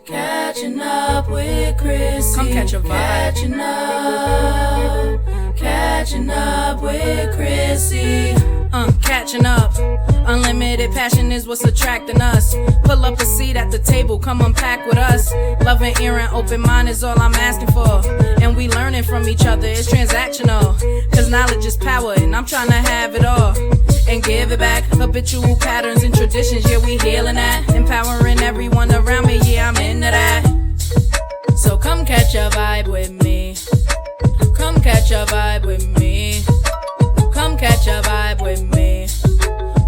Catching up with Chrissy. Come catch a vibe. Catching up with Chrissy. Catching up. Unlimited passion is what's attracting us. Pull up a seat at the table, come unpack with us. Love and ear and open mind is all I'm asking for. And we learning from each other, it's transactional. Cause knowledge is power and I'm trying to have it all. And give it back, habitual patterns and traditions, yeah we healing that. Empowering everyone around me, yeah I'm into that. So come catch a vibe with me. Come catch a vibe with me. Come catch a vibe with me.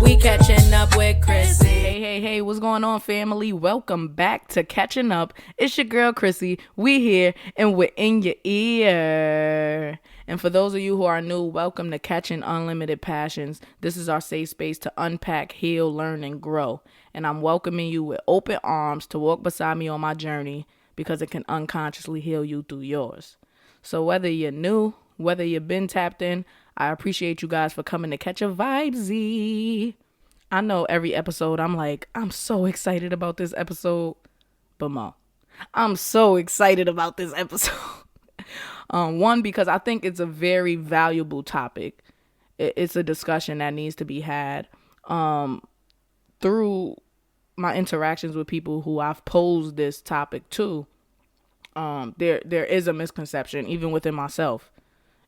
We catching up with Chrissy. Hey, what's going on, family? Welcome back to Catching Up. It's your girl, Chrissy. We here, and we're in your ear. And for those of you who are new, welcome to Catching Unlimited Passions. This is our safe space to unpack, heal, learn, and grow. And I'm welcoming you with open arms to walk beside me on my journey because it can unconsciously heal you through yours. So whether you're new, whether you've been tapped in, I appreciate you guys for coming to catch a vibesy. I know every episode I'm so excited about this episode. But Mo, I'm so excited about this episode. One, because I think it's a very valuable topic. It's a discussion that needs to be had. Through my interactions with people who I've posed this topic to, there is a misconception, even within myself.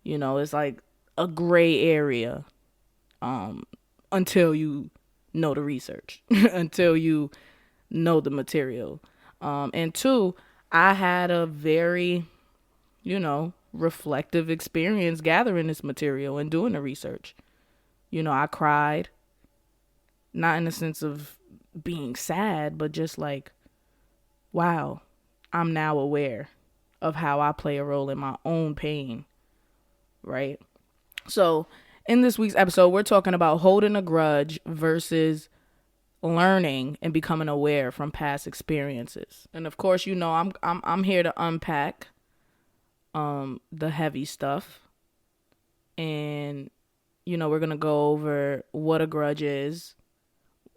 You know, it's like a gray area until you know the research, until you know the material. And two, I had a very, reflective experience gathering this material and doing the research. I cried, not in the sense of being sad, but just like, wow, I'm now aware of how I play a role in my own pain, right? So in this week's episode, we're talking about holding a grudge versus learning and becoming aware from past experiences. And of course, I'm here to unpack the heavy stuff. And we're going to go over what a grudge is,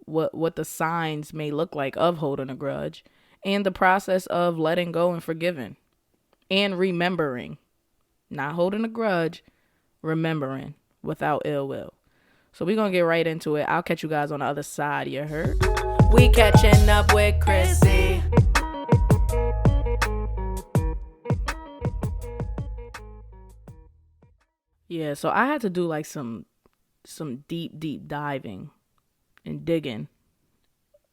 what the signs may look like of holding a grudge, and the process of letting go and forgiving and remembering. Not holding a grudge, remembering without ill will. So we're going to get right into it. I'll catch you guys on the other side, you heard? We catching up with Chrissy. Yeah, so I had to do like some deep diving and digging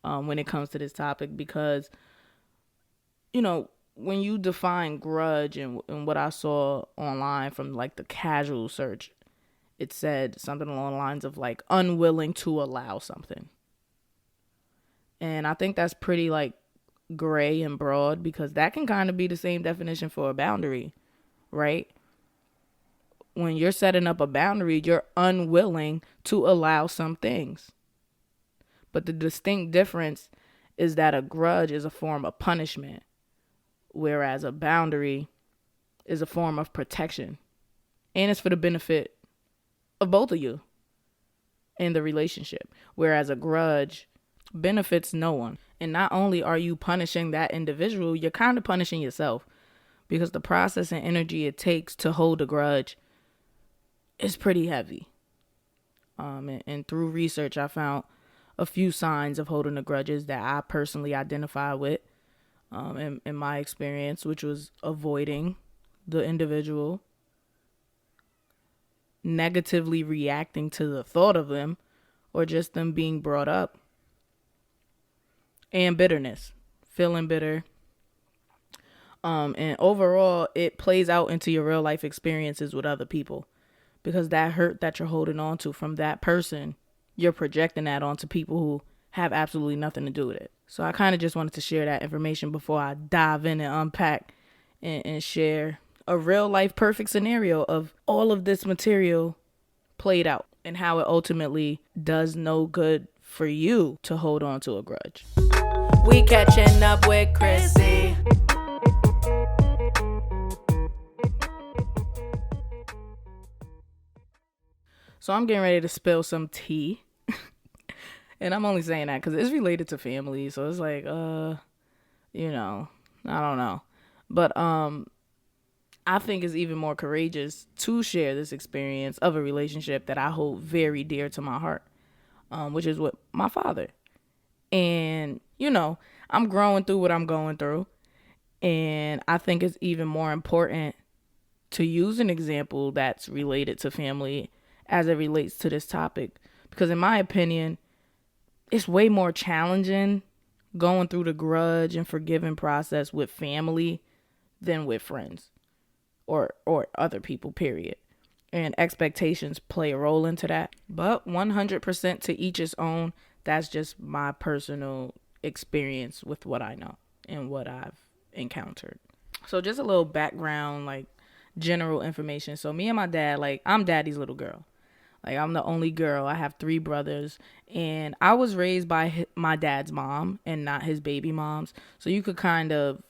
when it comes to this topic because, when you define grudge and what I saw online from like the casual search, it said something along the lines of like unwilling to allow something. And I think that's pretty like gray and broad because that can kind of be the same definition for a boundary, right? When you're setting up a boundary, you're unwilling to allow some things. But the distinct difference is that a grudge is a form of punishment, whereas a boundary is a form of protection. And it's for the benefit of both of you in the relationship, whereas a grudge benefits no one. And not only are you punishing that individual, you're kind of punishing yourself because the process and energy it takes to hold a grudge is pretty heavy. And through research, I found a few signs of holding a grudges that I personally identify with in my experience, which was avoiding the individual, negatively reacting to the thought of them or just them being brought up, and bitterness, feeling bitter. And overall, it plays out into your real life experiences with other people because that hurt that you're holding on to from that person, you're projecting that onto people who have absolutely nothing to do with it. So I kind of just wanted to share that information before I dive in and unpack and share a real life perfect scenario of all of this material played out and how it ultimately does no good for you to hold on to a grudge. We catching up with Chrissy. So I'm getting ready to spill some tea. And I'm only saying that because it's related to family. So it's like, you know, I don't know. But I think it's even more courageous to share this experience of a relationship that I hold very dear to my heart, which is with my father. And, you know, I'm growing through what I'm going through. And I think it's even more important to use an example that's related to family as it relates to this topic. Because in my opinion, it's way more challenging going through the grudge and forgiving process with family than with friends or other people, period. And expectations play a role into that. But 100% to each his own. That's just my personal experience with what I know and what I've encountered. So just a little background, like general information. So me and my dad, like I'm daddy's little girl. Like I'm the only girl. I have 3 brothers, and I was raised by my dad's mom and not his baby moms. So you could kind of,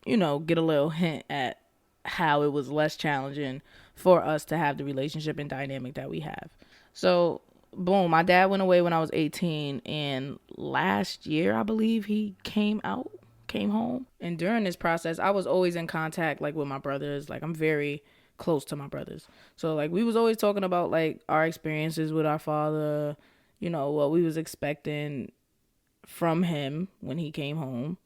you know, get a little hint at how it was less challenging for us to have the relationship and dynamic that we have. So boom, my dad went away when I was 18, and last year I believe he came home. And during this process, I was always in contact like with my brothers. Like I'm very close to my brothers. So like we was always talking about like our experiences with our father, you know, what we was expecting from him when he came home.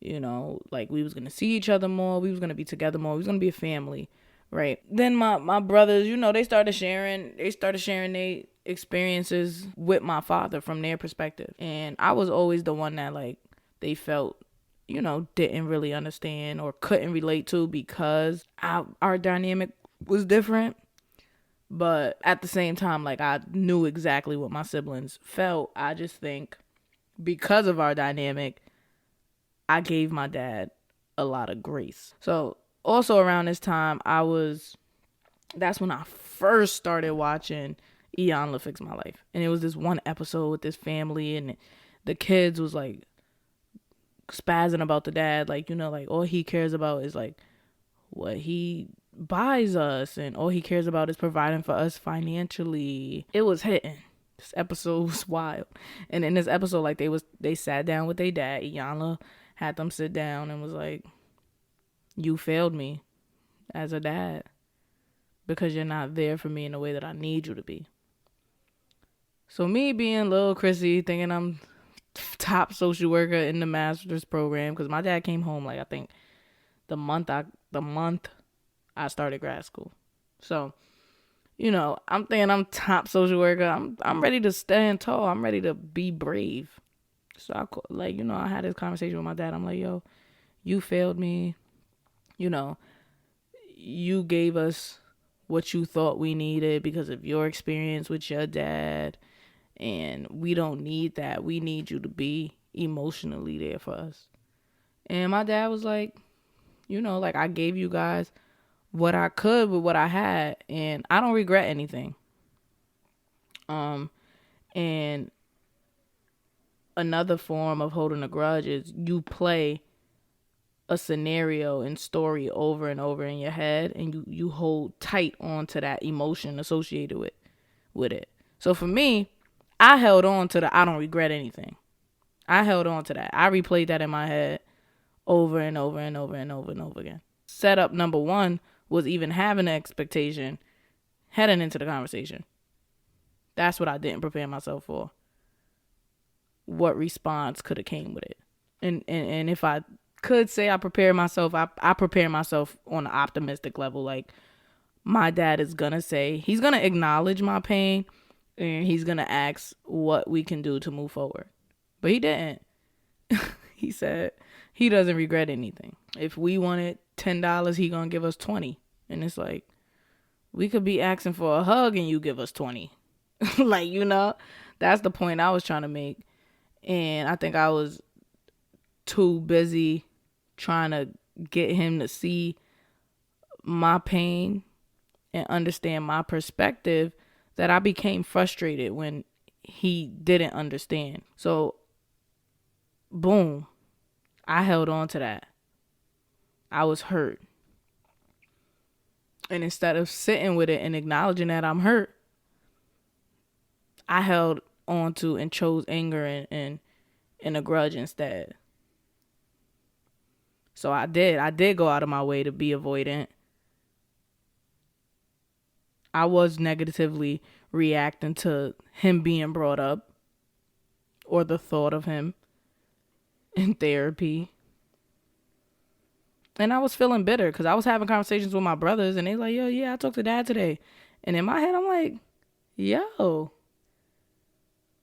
You know, like we was going to see each other more. We was going to be together more. We was going to be a family, right? Then my brothers, you know, they started sharing their experiences with my father from their perspective. And I was always the one that like they felt, you know, didn't really understand or couldn't relate to because our dynamic was different. But at the same time, like I knew exactly what my siblings felt. I just think because of our dynamic, I gave my dad a lot of grace. So also around this time, that's when I first started watching Eon Fix My Life. And it was this one episode with this family, and the kids was like spazzing about the dad. Like, you know, like all he cares about is like what he buys us, and all he cares about is providing for us financially. It was hitting. This episode was wild. And in this episode, like they sat down with their dad. Iyanla had them sit down and was like, you failed me as a dad because you're not there for me in the way that I need you to be. So me being little Chrissy, thinking I'm top social worker in the master's program, because my dad came home like I think the month I started grad school. So, you know, I'm thinking I'm top social worker. I'm ready to stand tall. I'm ready to be brave. So I had this conversation with my dad. I'm like, yo, you failed me. You know, you gave us what you thought we needed because of your experience with your dad. And we don't need that. We need you to be emotionally there for us. And my dad was like, you know, like I gave you guys what I could with what I had. And I don't regret anything. And another form of holding a grudge is you play a scenario and story over and over in your head, and you hold tight onto that emotion associated with it. So for me, I held on to the I don't regret anything. I held on to that. I replayed that in my head over and over and over and over and over again. Setup number 1 was even having an expectation heading into the conversation. That's what I didn't prepare myself for. What response could have came with it. And if I could say I prepared myself, I prepare myself on an optimistic level. Like my dad is going to say, he's going to acknowledge my pain, and he's going to ask what we can do to move forward. But he didn't. He said he doesn't regret anything. If we wanted $10, he going to give us 20. And it's like, we could be asking for a hug and you give us 20. Like, you know, that's the point I was trying to make. And I think I was too busy trying to get him to see my pain and understand my perspective that I became frustrated when he didn't understand. So, boom, I held on to that. I was hurt. And instead of sitting with it and acknowledging that I'm hurt, I held onto and chose anger and a grudge instead. So I did go out of my way to be avoidant. I was negatively reacting to him being brought up or the thought of him in therapy. And I was feeling bitter because I was having conversations with my brothers and they like, yo, yeah, I talked to dad today. And in my head, I'm like, yo,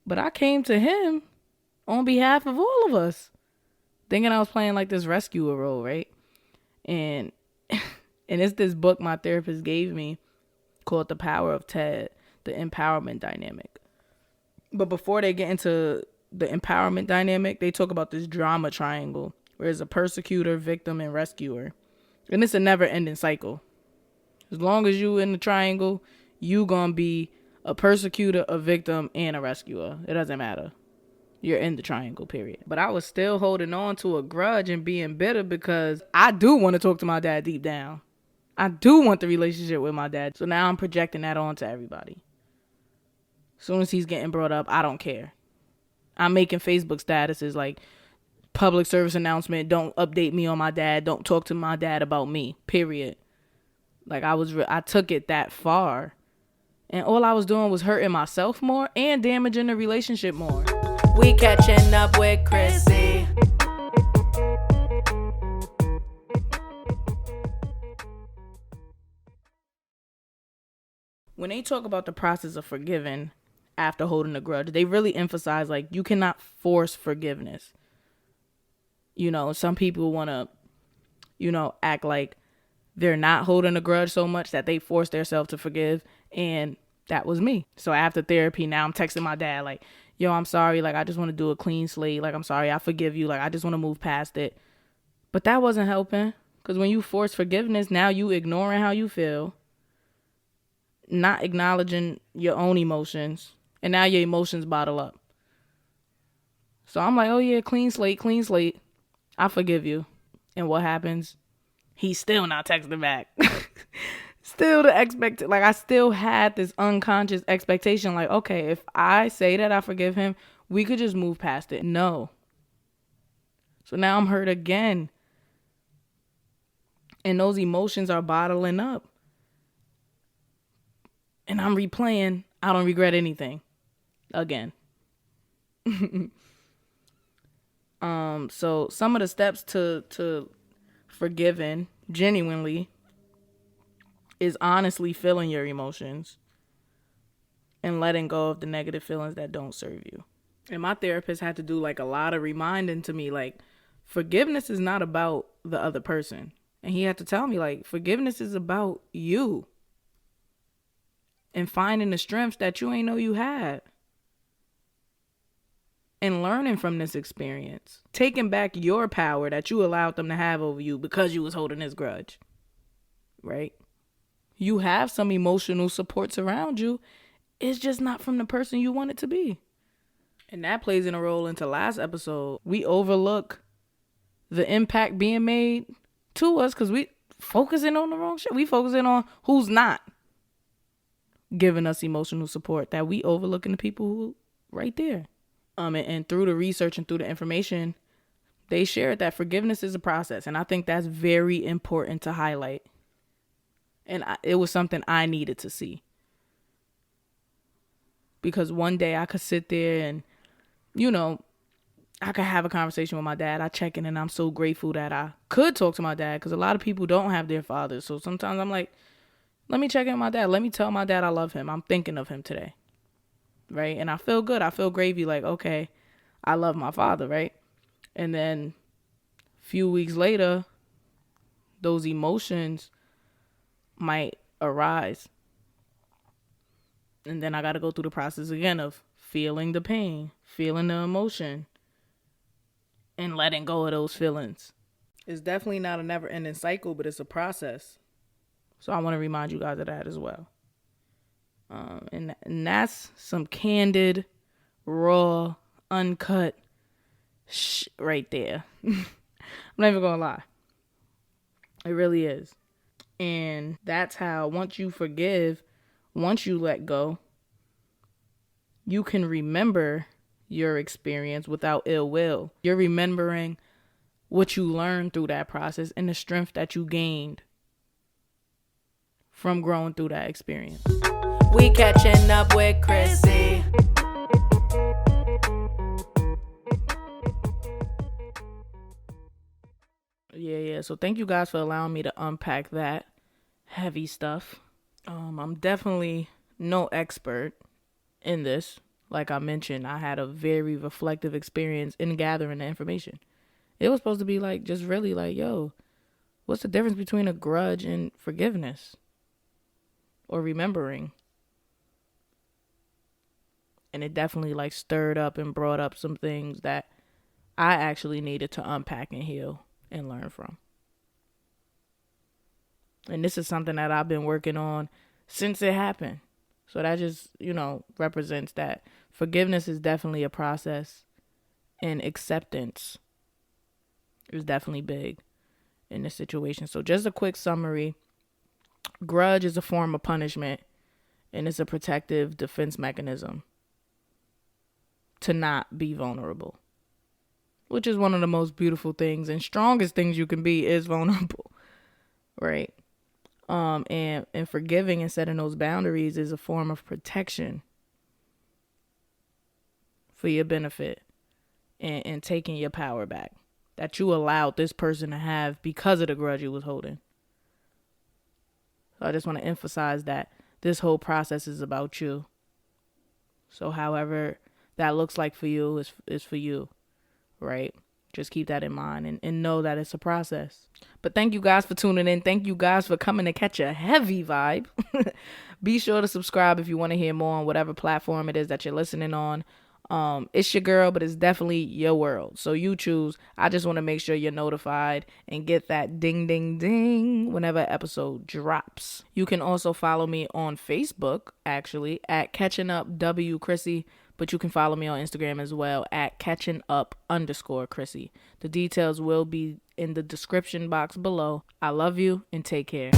but I came to him on behalf of all of us, thinking I was playing like this rescuer role, right? And it's this book my therapist gave me called The Power of Ted, the empowerment dynamic. But before they get into the empowerment dynamic, they talk about this drama triangle, where there's a persecutor, victim, and rescuer. And it's a never-ending cycle. As long as you in the triangle, you gonna be a persecutor, a victim, and a rescuer. It doesn't matter. You're in the triangle, period. But I was still holding on to a grudge and being bitter because I do want to talk to my dad deep down. I do want the relationship with my dad. So now I'm projecting that onto everybody. As soon as he's getting brought up, I don't care. I'm making Facebook statuses like public service announcement, don't update me on my dad, don't talk to my dad about me, period. Like I took it that far. And all I was doing was hurting myself more and damaging the relationship more. We catching up with Chrissy. When they talk about the process of forgiving after holding a grudge, they really emphasize like you cannot force forgiveness. You know, some people want to, act like they're not holding a grudge so much that they force themselves to forgive. And that was me. So after therapy, now I'm texting my dad like, yo, I'm sorry. Like, I just want to do a clean slate. Like, I'm sorry. I forgive you. Like, I just want to move past it. But that wasn't helping. Because when you force forgiveness, now you ignoring how you feel, not acknowledging your own emotions, and now your emotions bottle up. So I'm like, oh yeah, clean slate. I forgive you. And what happens? He's still not texting back. Still I still had this unconscious expectation like, okay, if I say that I forgive him, we could just move past it. No. So now I'm hurt again. And those emotions are bottling up. And I'm replaying, I don't regret anything. Again. So some of the steps to forgiving genuinely is honestly feeling your emotions and letting go of the negative feelings that don't serve you. And my therapist had to do like a lot of reminding to me, like, forgiveness is not about the other person. And he had to tell me, like, forgiveness is about you and finding the strengths that you ain't know you had. And learning from this experience. Taking back your power that you allowed them to have over you because you was holding this grudge. Right? You have some emotional supports around you. It's just not from the person you want it to be. And that plays in a role into last episode. We overlook the impact being made to us because we focusing on the wrong shit. We focusing on who's not giving us emotional support, that we overlooking the people who right there. And through the research and through the information, they shared that forgiveness is a process. And I think that's very important to highlight. And it was something I needed to see. Because one day I could sit there and, I could have a conversation with my dad. I check in and I'm so grateful that I could talk to my dad. Because a lot of people don't have their fathers. So sometimes I'm like, let me check in with my dad. Let me tell my dad I love him. I'm thinking of him today. Right? And I feel good. I feel gravy, like, okay, I love my father, right? And then a few weeks later, those emotions might arise. And then I got to go through the process again of feeling the pain, feeling the emotion, and letting go of those feelings. It's definitely not a never-ending cycle, but it's a process. So I want to remind you guys of that as well. And that's some candid, raw, uncut right there. I'm not even gonna lie. It really is. And that's how once you forgive, once you let go, you can remember your experience without ill will. You're remembering what you learned through that process and the strength that you gained from growing through that experience. We catching up with Chrissy. Yeah. So thank you guys for allowing me to unpack that heavy stuff. I'm definitely no expert in this. Like I mentioned, I had a very reflective experience in gathering the information. It was supposed to be like, just really like, yo, what's the difference between a grudge and forgiveness or remembering? And it definitely like stirred up and brought up some things that I actually needed to unpack and heal and learn from. And this is something that I've been working on since it happened. So that just, represents that forgiveness is definitely a process, and acceptance is definitely big in this situation. So just a quick summary. Grudge is a form of punishment, and it's a protective defense mechanism to not be vulnerable, which is one of the most beautiful things and strongest things you can be is vulnerable, right? And forgiving and setting those boundaries is a form of protection for your benefit and taking your power back that you allowed this person to have because of the grudge you was holding. So I just want to emphasize that this whole process is about you. So however that looks like for you is for you, right? Just keep that in mind and know that it's a process. But thank you guys for tuning in. Thank you guys for coming to catch a heavy vibe. Be sure to subscribe if you want to hear more on whatever platform it is that you're listening on. It's your girl, but it's definitely your world. So you choose. I just want to make sure you're notified and get that ding, ding, ding whenever episode drops. You can also follow me on Facebook, actually, at Catchin U.P Chrissy. But you can follow me on Instagram as well at CatchinUp_Chrissy. The details will be in the description box below. I love you and take care.